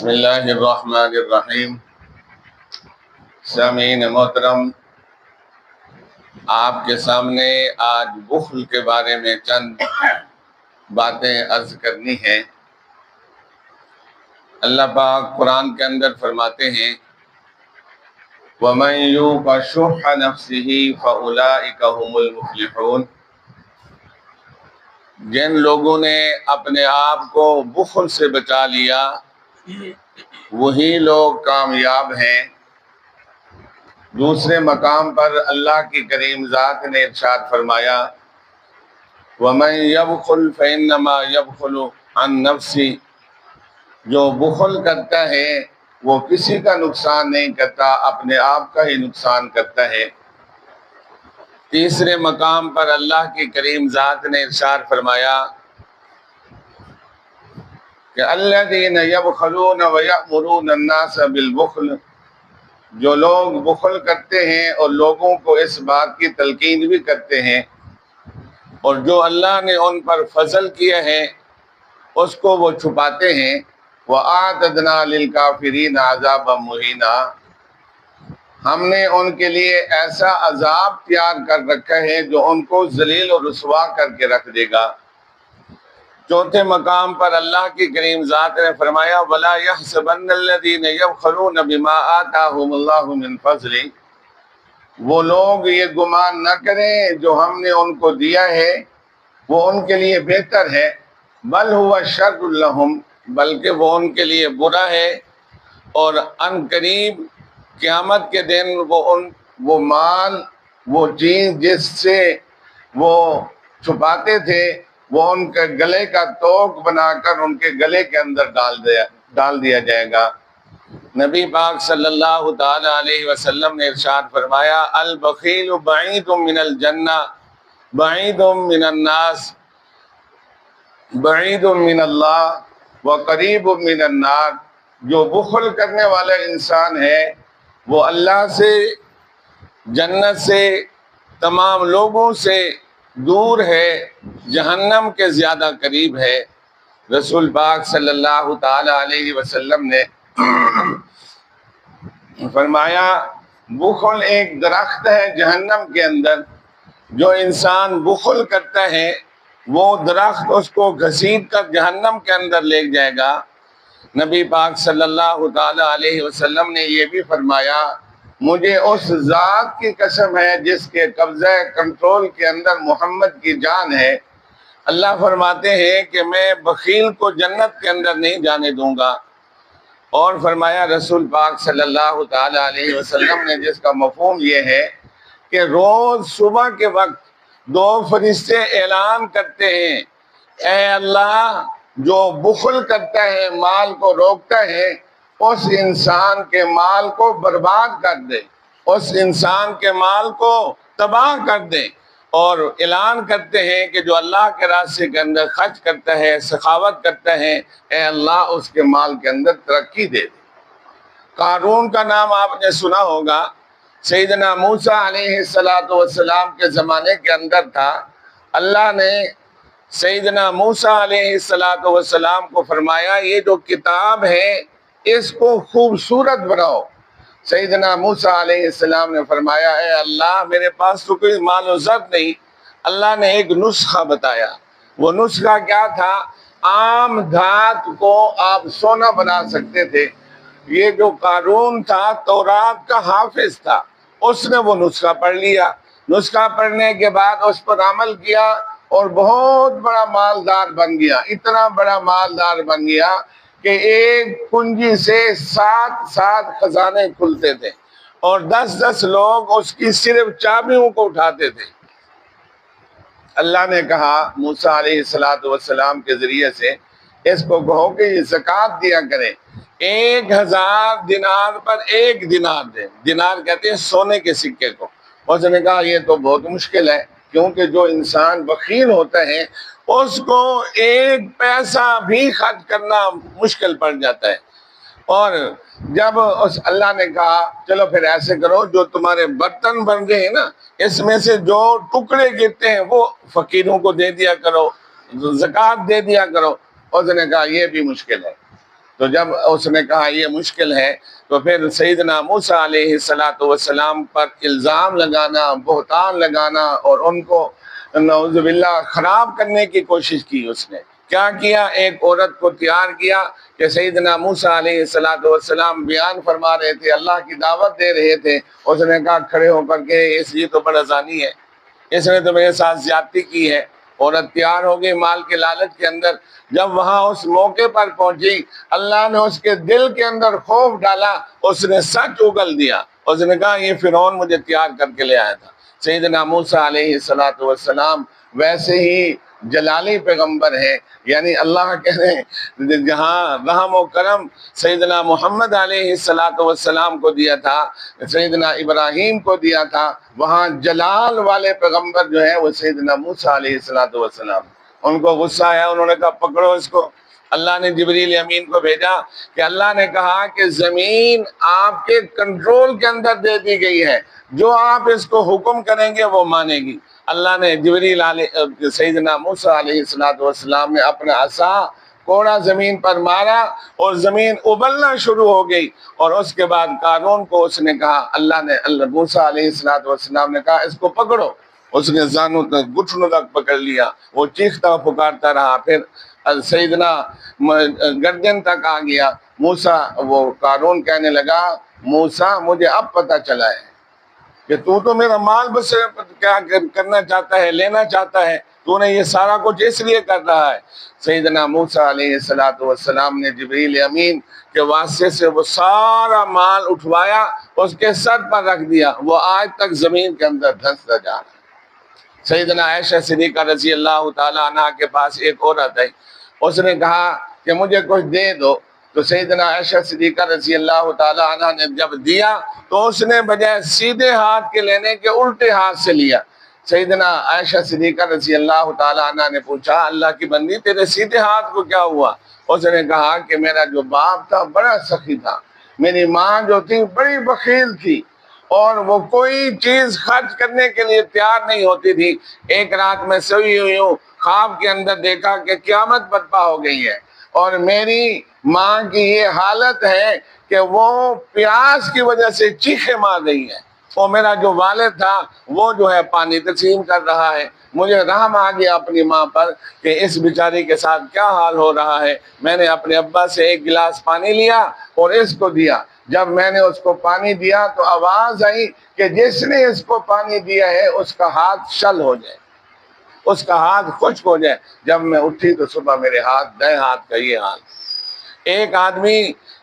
بسم اللہ الرحمن الرحیم۔ سامعین محترم، آپ کے سامنے آج بخل کے بارے میں چند باتیں عرض کرنی ہیں۔ اللہ پاک قرآن کے اندر فرماتے ہیں وَمَن يُوقَ شُحَّ نَفْسِهِ فَأُولَٰئِكَ هُمُ الْمُفْلِحُونَ۔ جن لوگوں نے اپنے آپ کو بخل سے بچا لیا وہی لوگ کامیاب ہیں۔ دوسرے مقام پر اللہ کی کریم ذات نے ارشاد فرمایا وَمَن يَبْخُلْ فَإِنَّمَا يَبْخُلُ عَن نَفْسِهِ۔ جو بخل کرتا ہے وہ کسی کا نقصان نہیں کرتا، اپنے آپ کا ہی نقصان کرتا ہے۔ تیسرے مقام پر اللہ کی کریم ذات نے ارشاد فرمایا کہ الذین یبخلون ویأمرون الناس بالبخل۔ جو لوگ بخل کرتے ہیں اور لوگوں کو اس بات کی تلقین بھی کرتے ہیں اور جو اللہ نے ان پر فضل کیا ہے اس کو وہ چھپاتے ہیں۔ وَأَعْتَدْنَا لِلْكَافِرِينَ عَذَابًا مُهِينًا۔ ہم نے ان کے لیے ایسا عذاب تیار کر رکھا ہے جو ان کو ذلیل اور رسوا کر کے رکھ دے گا۔ چوتھے مقام پر اللہ کی کریم ذات نے فرمایا وَلَا يَحْسَبَنَّ الَّذِينَ يَبْخَلُونَ بِمَا آتَاهُمُ اللَّهُ مِنْ فَضْلِهِ۔ وہ لوگ یہ گمان نہ کریں جو ہم نے ان کو دیا ہے وہ ان کے لیے بہتر ہے، بل هو شر لهم، بلکہ وہ ان کے لیے برا ہے۔ اور ان قریب قیامت کے دن وہ مال، وہ چیز جس سے وہ چھپاتے تھے وہ ان کے گلے کا توق بنا کر ان کے گلے کے اندر ڈال دیا جائے گا۔ نبی پاک صلی اللہ تعالی علیہ وسلم نے ارشاد فرمایا البخیل بعید من الجنہ بعید من الناس بعید من اللہ وقریب من النار۔ جو بخل کرنے والا انسان ہے وہ اللہ سے، جنت سے، تمام لوگوں سے دور ہے، جہنم کے زیادہ قریب ہے۔ رسول پاک صلی اللہ تعالی علیہ وسلم نے فرمایا بخل ایک درخت ہے جہنم کے اندر، جو انسان بخل کرتا ہے وہ درخت اس کو گھسیٹ کر جہنم کے اندر لے جائے گا۔ نبی پاک صلی اللہ تعالی علیہ وسلم نے یہ بھی فرمایا مجھے اس ذات کی قسم ہے جس کے قبضہ کنٹرول کے اندر محمد کی جان ہے، اللہ فرماتے ہیں کہ میں بخیل کو جنت کے اندر نہیں جانے دوں گا۔ اور فرمایا رسول پاک صلی اللہ تعالی علیہ وسلم نے جس کا مفہوم یہ ہے کہ روز صبح کے وقت دو فرشتے اعلان کرتے ہیں اے اللہ جو بخل کرتا ہے، مال کو روکتا ہے، اس انسان کے مال کو برباد کر دے، اس انسان کے مال کو تباہ کر دے۔ اور اعلان کرتے ہیں کہ جو اللہ کے راستے کے اندر خرچ کرتا ہے، سخاوت کرتا ہے، اے اللہ اس کے مال کے اندر ترقی دے دے۔ قارون کا نام آپ نے سنا ہوگا، سیدنا موسیٰ علیہ السلام کے زمانے کے اندر تھا۔ اللہ نے سیدنا موسیٰ علیہ السلام کو فرمایا یہ جو کتاب ہے اس کو خوبصورت بناؤ۔ سیدنا موسیٰ علیہ السلام نے فرمایا اے اللہ میرے پاس تو کوئی مال و زر نہیں۔ اللہ نے ایک نسخہ بتایا، وہ نسخہ کیا تھا؟ عام دھات کو آپ سونا بنا سکتے تھے۔ یہ جو قارون تھا تورات کا حافظ تھا، اس نے وہ نسخہ پڑھ لیا، نسخہ پڑھنے کے بعد اس پر عمل کیا اور بہت بڑا مالدار بن گیا۔ اتنا بڑا مالدار بن گیا کہ ایک کنجی سے 7 خزانے کھلتے تھے اور 10 لوگ اس کی صرف چابیوں کو اٹھاتے تھے۔ اللہ نے کہا موسیٰ علیہ السلام کے ذریعے سے اس کو کہو کہ یہ زکوٰۃ دیا کرے، 1000 دینار پر 1 دینار دے۔ دینار کہتے ہیں سونے کے سکے کو۔ اس نے کہا یہ تو بہت مشکل ہے، کیونکہ جو انسان بخیل ہوتا ہے اس کو 1 پیسہ بھی خرچ کرنا مشکل پڑ جاتا ہے۔ اور جب اللہ نے کہا چلو پھر ایسے کرو جو تمہارے برتن بن رہے ہیں نا اس میں سے جو ٹکڑے گرتے ہیں وہ فقیروں کو دے دیا کرو، زکوٰۃ دے دیا کرو۔ اس نے کہا یہ بھی مشکل ہے۔ تو جب اس نے کہا یہ مشکل ہے تو پھر سیدنا موسیٰ علیہ السلام پر الزام لگانا، بہتان لگانا اور ان کو نعوذ باللہ خراب کرنے کی کوشش کی۔ اس نے کیا کیا؟ ایک عورت کو تیار کیا کہ سیدنا موسیٰ علیہ السلام بیان فرما رہے تھے، اللہ کی دعوت دے رہے تھے۔ اس نے کہا کھڑے ہو کر کے یہ تو بڑا زانی ہے، اس نے تو میرے ساتھ زیادتی کی ہے۔ عورت تیار ہو گئی مال کے لالچ کے اندر، جب وہاں اس موقع پر پہنچی اللہ نے اس کے دل کے اندر خوف ڈالا، اس نے سچ اگل دیا۔ اس نے کہا یہ فرعون مجھے تیار کر کے لے آیا تھا۔ سیدنا موسیٰ علیہ السلام ویسے ہی جلالی پیغمبر ہے، یعنی اللہ کہنے جہاں رحم و کرم سیدنا محمد علیہ السلام کو دیا تھا، سیدنا ابراہیم کو دیا تھا، وہاں جلال والے پیغمبر جو ہے وہ سیدنا موسیٰ علیہ السلام۔ ان کو غصہ آیا، انہوں نے کہا پکڑو اس کو۔ اللہ نے جبریل امین کو بھیجا کہ اللہ نے کہا کہ زمین آپ کے کنٹرول کے اندر دے دی گئی ہے، جو آپ اس کو حکم کریں گے وہ مانے گی۔ اللہ نے جبریل علیہ سیدنا موسیٰ علیہ السلام نے اپنا عصا کوڑا زمین پر مارا اور زمین ابلنا شروع ہو گئی، اور اس کے بعد قارون کو اس نے کہا، اللہ موسیٰ علیہ السلام نے کہا اس کو پکڑو۔ اس نے زانوں تک گھٹنوں تک پکڑ لیا، وہ چیختا پکارتا رہا، پھر سیدنا گردن تک آ گیا۔ موسیٰ وہ قارون کہنے لگا موسیٰ مجھے اب پتہ چلا ہے کہ تو میرا مال بس کیا کرنا چاہتا ہے، لینا چاہتا ہے، تو نے یہ سارا کچھ اس لیے کر رہا ہے۔ سیدنا موسیٰ علیہ السلام نے جبریل امین کے واسطے سے وہ سارا مال اٹھوایا، اس کے سر پر رکھ دیا، وہ آج تک زمین کے اندر دھنستا جا رہا ہے۔ سیدنا عائشہ صدیقہ رضی اللہ تعالیٰ عنہ کے پاس ایک عورت ہے، اس نے کہا کہ مجھے کچھ دے دو، تو سیدنا عائشہ صدیقہ رضی اللہ تعالیٰ عنہ نے جب دیا تو اس نے بجائے سیدھے ہاتھ کے لینے کے الٹے ہاتھ سے لیا۔ سیدنا عائشہ صدیقہ رضی اللہ تعالیٰ عنہ نے پوچھا اللہ کی بندی تیرے سیدھے ہاتھ کو کیا ہوا؟ اس نے کہا کہ میرا جو باپ تھا بڑا سخی تھا، میری ماں جو تھی بڑی بخیل تھی، اور وہ کوئی چیز خرچ کرنے کے لیے تیار نہیں ہوتی تھی۔ ایک رات میں سوئی ہوئی ہوں، خواب کے اندر دیکھا کہ قیامت برپا ہو گئی ہے، اور میری ماں کی یہ حالت ہے کہ وہ پیاس کی وجہ سے چیخیں مار رہی ہے، اور میرا جو والد تھا وہ جو ہے پانی تقسیم کر رہا ہے۔ مجھے رحم آ گیا اپنی ماں پر کہ اس بیچاری کے ساتھ کیا حال ہو رہا ہے۔ میں نے اپنے ابا سے ایک گلاس پانی لیا اور اس کو دیا۔ جب میں نے اس کو پانی دیا تو آواز آئی کہ جس نے اس کو پانی دیا ہے اس کا ہاتھ شل ہو جائے، اس کا ہاتھ خشک ہو جائے۔ جب میں اٹھی تو صبح میرے دائیں ہاتھ کا یہ حال۔ ایک آدمی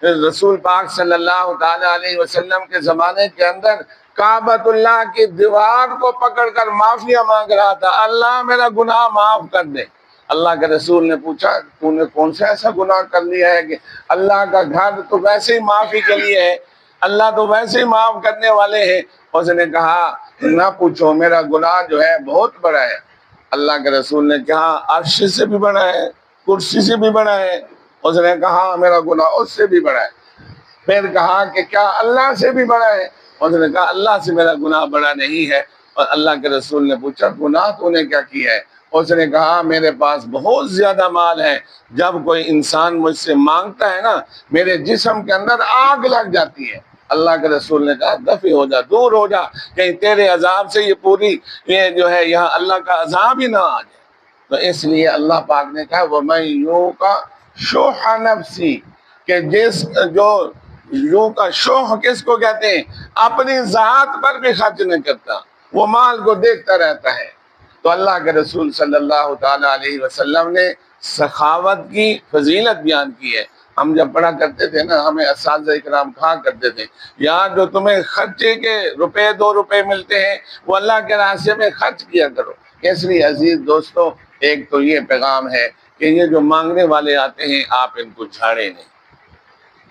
رسول پاک صلی اللہ تعالیٰ علیہ وسلم کے زمانے کے اندر کعبۃ اللہ کی دیوار کو پکڑ کر معافیاں مانگ رہا تھا، اللہ میرا گناہ معاف کر دے۔ اللہ کے رسول نے پوچھا تو نے کون سا ایسا گناہ کر لیا ہے کہ اللہ کا گھر تو ویسے ہی معافی کے لیے ہے، اللہ تو ویسے ہی معاف کرنے والے ہیں۔ اس نے کہا نہ پوچھو، میرا گناہ جو ہے بہت بڑا ہے۔ اللہ کے رسول نے کہا عرش سے بھی بڑا ہے، کرسی سے بھی بڑا ہے؟ اس نے کہا میرا گناہ اس سے بھی بڑا ہے۔ پھر کہا کہ کیا اللہ سے بھی بڑا ہے؟ اس نے کہا اللہ سے میرا گناہ بڑا نہیں ہے۔ اور اللہ کے رسول نے پوچھا گناہ تو نے کیا کیا ہے؟ اس نے کہا میرے پاس بہت زیادہ مال ہے، جب کوئی انسان مجھ سے مانگتا ہے نا میرے جسم کے اندر آگ لگ جاتی ہے۔ اللہ کے رسول نے کہا دفع ہو جا، دور ہو جا، کہیں تیرے عذاب سے یہ جو ہے یہاں اللہ کا عذاب ہی نہ آ جائے۔ تو اس لیے اللہ پاک نے کہا وَمَن يُوقَ شُحَّ نَفْسِهِ، کہ جو یوں کا شوہ کس کو کہتے ہیں؟ اپنی ذات پر بھی خرچ نہیں کرتا، وہ مال کو دیکھتا رہتا ہے۔ تو اللہ کے رسول صلی اللہ تعالیٰ علیہ وسلم نے سخاوت کی فضیلت بیان کی ہے۔ ہم جب پڑھا کرتے تھے نا ہمیں اساتذہ اکرام کہا کرتے تھے یار جو تمہیں خرچے کے روپے 2 روپے ملتے ہیں وہ اللہ کے راستے میں خرچ کیا کرو۔ اس لیے عزیز دوستو ایک تو یہ پیغام ہے کہ یہ جو مانگنے والے آتے ہیں آپ ان کو جھاڑیں نہیں،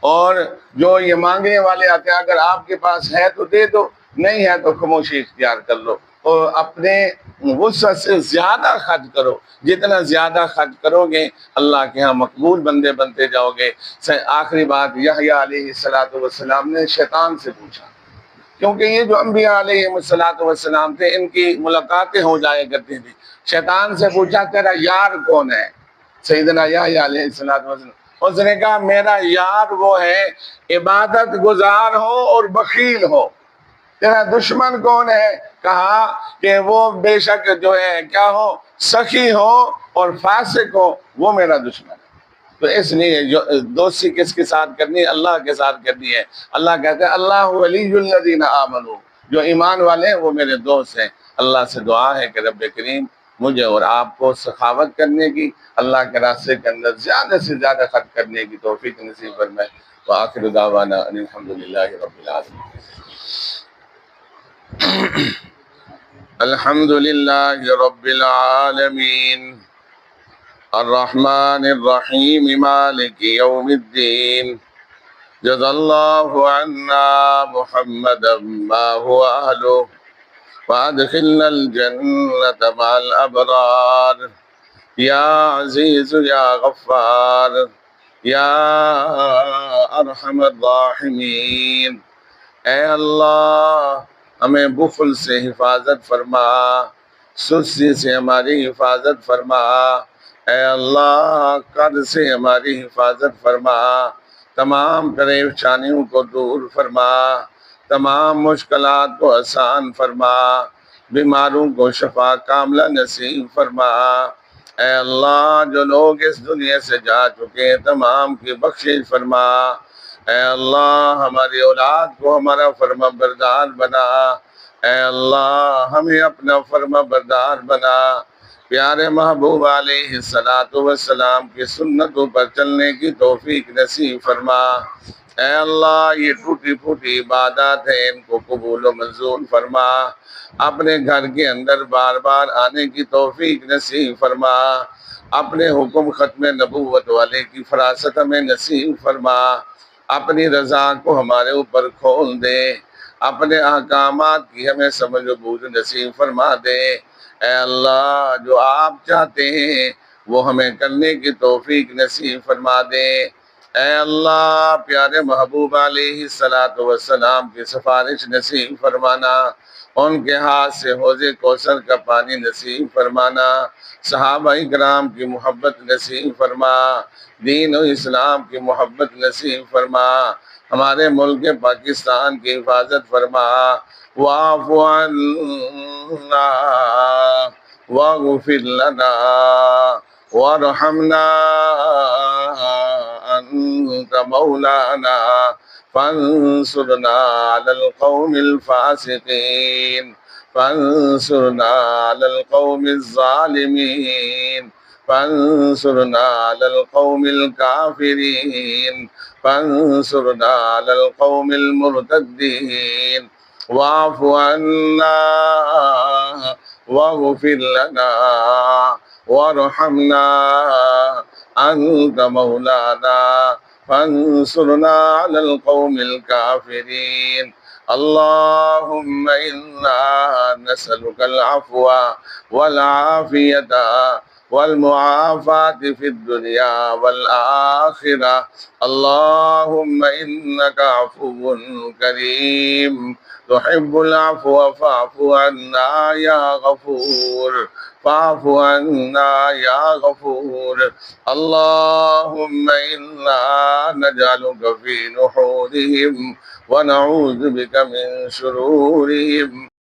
اور جو یہ مانگنے والے آتے ہیں اگر آپ کے پاس ہے تو دے دو، نہیں ہے تو خاموشی اختیار کر لو، اور اپنے وسعت سے زیادہ خرچ کرو۔ جتنا زیادہ خرچ کرو گے اللہ کے ہاں مقبول بندے بنتے جاؤ گے۔ آخری بات یحییٰ علیہ السلام نے شیطان سے پوچھا، کیونکہ یہ جو انبیاء علیہ السلام تھے ان کی ملاقاتیں ہو جایا کرتی تھی۔ شیطان سے پوچھا تیرا یار کون ہے؟ سیدنا یحییٰ علیہ السلام اس نے کہا میرا یار وہ ہے عبادت گزار ہو اور بخیل ہو۔ تیرا دشمن کون ہے؟ کہا کہ وہ بے شک جو ہے کیا ہو، سخی ہو اور فاسق ہو، وہ میرا دشمن ہے۔ تو اس لیے جو دوستی کس کے ساتھ کرنی ہے؟ اللہ کے ساتھ کرنی ہے۔ اللہ کہتے ہیں اللہ ولی الذین آمنوا، جو ایمان والے ہیں وہ میرے دوست ہیں۔ اللہ سے دعا ہے کہ رب کریم مجھے اور آپ کو سخاوت کرنے کی، اللہ کے راستے کے اندر زیادہ سے زیادہ خرچ کرنے کی توفیق نصیب فرمائے۔ وآخر دعوانا ان الحمدللہ رب العالمین۔ الحمد للہ رب العالمین الرحمن الرحیم مالک یوم الدین جزا اللہ عنا محمدا ما هو اہلہ وادخلنا الجنة مع الابرار یا عزیز یا غفار یا ارحم الراحمین۔ اے اللہ ہمیں بخل سے حفاظت فرما، سستی سے ہماری حفاظت فرما، اے اللہ قرض سے ہماری حفاظت فرما، تمام پریشانیوں کو دور فرما، تمام مشکلات کو آسان فرما، بیماروں کو شفا کاملہ نصیب فرما۔ اے اللہ جو لوگ اس دنیا سے جا چکے ہیں تمام کی بخشش فرما۔ اے اللہ ہماری اولاد کو ہمارا فرما بردار بنا، اے اللہ ہمیں اپنا فرما بردار بنا۔ پیارے محبوب علیہ السلام کی سنتوں پر چلنے کی توفیق نصیب فرما۔ اے اللہ یہ ٹوٹی پھوٹی عبادات ہیں، ان کو قبول و منظور فرما۔ اپنے گھر کے اندر بار بار آنے کی توفیق نصیب فرما۔ اپنے حکم ختم نبوت والے کی فراست ہمیں نصیب فرما۔ اپنی رضا کو ہمارے اوپر کھول دے، اپنے احکامات کی ہمیں سمجھ و بوجھ نصیب فرما دے۔ اے اللہ جو آپ چاہتے ہیں وہ ہمیں کرنے کی توفیق نصیب فرما دے۔ اے اللہ پیارے محبوب علیہ السلام کی سفارش نصیب فرمانا، ان کے ہاتھ سے حوض کوثر کا پانی نصیب فرمانا، صحابہ کرام کی محبت نصیب فرما، دین و اسلام کی محبت نصیب فرما، ہمارے ملک پاکستان کی حفاظت فرما۔ واعف عنا واغفر لنا وارحمنا انت مولانا فانصرنا على القوم الفاسقين فانصرنا على القوم الظالمين فانصرنا على القوم الكافرين فانصرنا على القوم المرتدين واعف عنا واغفر لنا وارحمنا أنت مولانا فانصرنا على القوم الكافرين اللهم إنا نسألك العفو والعافية والمعافاة في الدنيا والآخرة اللهم إنك عفو كريم تحب العفو فاعف عنا يا غفور فاعف عنا يا غفور اللهم إنا نجعلك في نحورهم ونعوذ بك من شرورهم